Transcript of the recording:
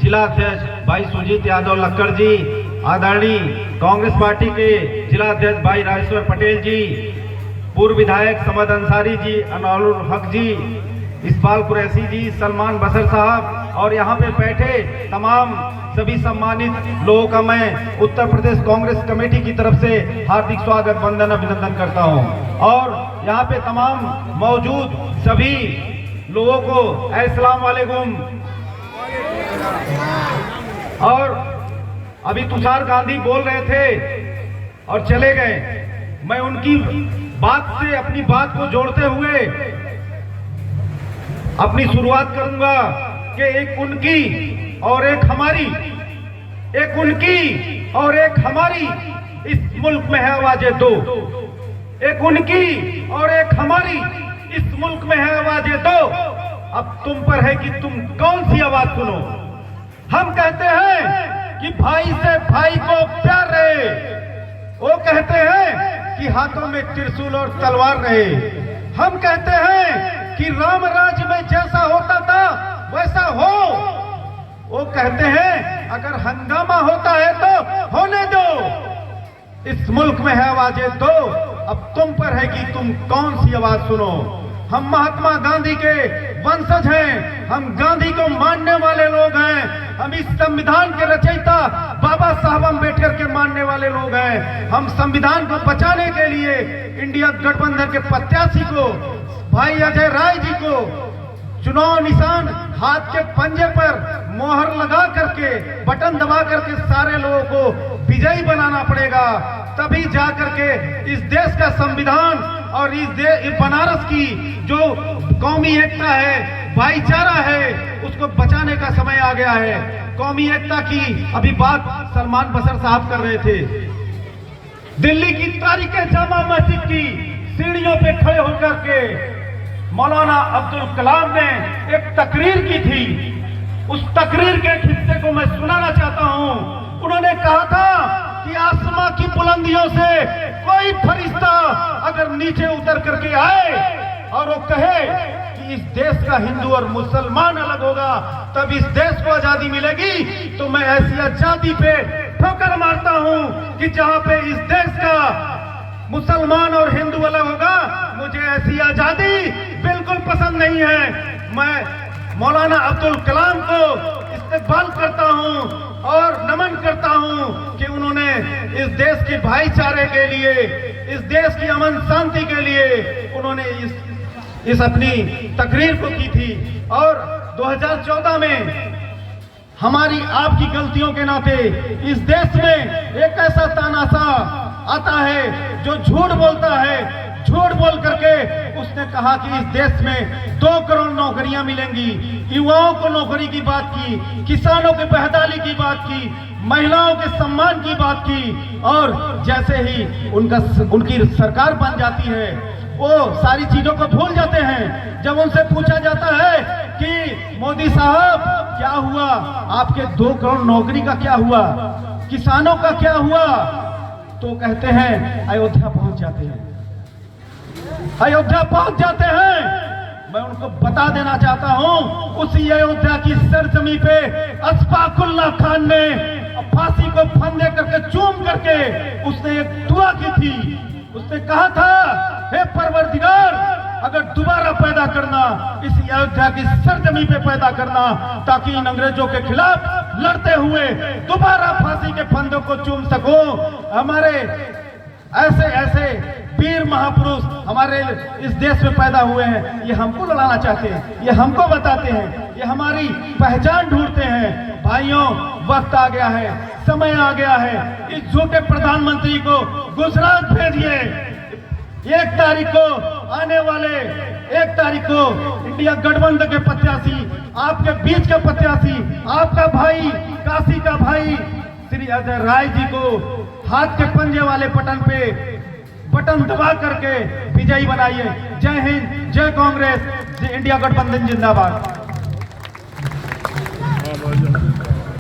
जिला अध्यक्ष भाई सुजीत यादव लक्कड़ जी, आदरणीय कांग्रेस पार्टी के जिला अध्यक्ष भाई राजेश्वर पटेल जी, पूर्व विधायक समद अंसारी जी, अनौरुल हक जी, इस्बाल कुरैशी जी, सलमान बसर साहब और यहाँ पे बैठे तमाम सभी सम्मानित लोगों का मैं उत्तर प्रदेश कांग्रेस कमेटी की तरफ से हार्दिक स्वागत, वंदन, अभिनंदन करता हूँ। और यहाँ पे तमाम मौजूद सभी लोगों को अस्सलाम वालेकुम। और अभी तुषार गांधी बोल रहे थे और चले गए, मैं उनकी बात से अपनी बात को जोड़ते हुए अपनी शुरुआत करूंगा कि एक उनकी और एक हमारी, एक उनकी और एक हमारी, इस मुल्क में है आवाजें दो। एक उनकी और एक हमारी, इस मुल्क में है आवाजें दो। अब तुम पर है कि तुम कौन सी आवाज सुनो। हम कहते हैं कि भाई से भाई को प्यार रहे, वो कहते हैं कि हाथों में त्रिशूल और तलवार रहे। हम कहते हैं कि राम राज्य में जैसा होता था वैसा हो। वो कहते हैं अगर हंगामा होता है तो होने दो। इस मुल्क में है आवाजें दो। अब तुम पर है कि तुम कौन सी आवाज सुनो। हम महात्मा गांधी के वंशज हैं, हम गांधी को मानने वाले लोग हैं, हम इस संविधान के रचयिता बाबा साहब अम्बेडकर के मानने वाले लोग हैं। हम संविधान को बचाने के लिए इंडिया गठबंधन के प्रत्याशी को, भाई अजय राय जी को चुनाव निशान हाथ के पंजे पर मोहर लगा करके, बटन दबा करके सारे लोगों को विजयी बनाना पड़ेगा। तभी जाकर के इस देश का संविधान और इस बनारस की जो कौमी एकता है, भाईचारा है, उसको बचाने का समय आ गया है। कौमी एकता की अभी बात सलमान बसर साहब कर रहे थे। दिल्ली की तारीखे जामा मस्जिद की सीढ़ियों पे खड़े होकर के मौलाना अब्दुल कलाम ने एक तकरीर की थी। उस तकरीर के हिस्से को मैं सुनाना चाहता हूं। उन्होंने कहा था कि आसमां की बुलंदियों से कोई फरिश्ता अगर नीचे उतर करके आए और वो कहे कि इस देश का हिंदू और मुसलमान अलग होगा, तब इस देश को आजादी मिलेगी, तो मैं ऐसी आजादी पे ठोकर मारता हूं कि जहां पे इस देश का मुसलमान और हिंदू अलग होगा, मुझे ऐसी आजादी बिल्कुल पसंद नहीं है। मैं मौलाना अब्दुल कलाम को इस्तेमाल करता हूं और नमन करता हूं कि उन्होंने इस देश के भाईचारे के लिए, इस देश की अमन शांति के लिए उन्होंने इस अपनी तकरीर को की थी। और 2014 में हमारी आपकी गलतियों के नाते इस देश में एक ऐसा तानाशाह आता है जो झूठ बोलता है। झूठ बोल करके उसने कहा कि इस देश में 2 करोड़ नौकरियां मिलेंगी। युवाओं को नौकरी की बात की, किसानों के बहदाली की बात की, महिलाओं के सम्मान की बात की। और जैसे ही उनकी सरकार बन जाती है, वो सारी चीजों को भूल जाते हैं। जब उनसे पूछा जाता है कि मोदी साहब क्या हुआ, आपके 2 करोड़ नौकरी का क्या हुआ, किसानों का क्या हुआ, तो कहते हैं अयोध्या पहुंच जाते हैं, अयोध्या पहुंच जाते हैं। मैं उनको बता देना चाहता हूं, उसी अयोध्या की सरजमी पे अशफाकुल्लाह खान ने फांसी को फंदे करके चूम करके उसने एक दुआ की थी। उसने कहा था, हे परवरदिगार, अगर दोबारा पैदा करना, इसी अयोध्या की सरजमी पे पैदा करना, ताकि इन अंग्रेजों के खिलाफ लड़ते हुए दोबारा फांसी के फंदों को चूम सको। हमारे ऐसे ऐसे वीर महापुरुष हमारे इस देश में पैदा हुए हैं। ये हमको लड़ाना चाहते हैं, ये हमको बताते हैं, ये हमारी पहचान ढूंढते हैं। भाइयों, वक्त आ गया है, समय आ गया है। इस झूठे प्रधानमंत्री को गुजरात भेजिए। 1 तारीख को आने वाले 1 तारीख को इंडिया गठबंधन के प्रत्याशी, आपके बीच के प्रत्याशी, आपका भाई, काशी का भाई श्री अजय राय जी को हाथ के पंजे वाले बटन पे बटन दबा करके विजयी बनाइए। जय हिंद, जय कांग्रेस, इंडिया गठबंधन जिंदाबाद।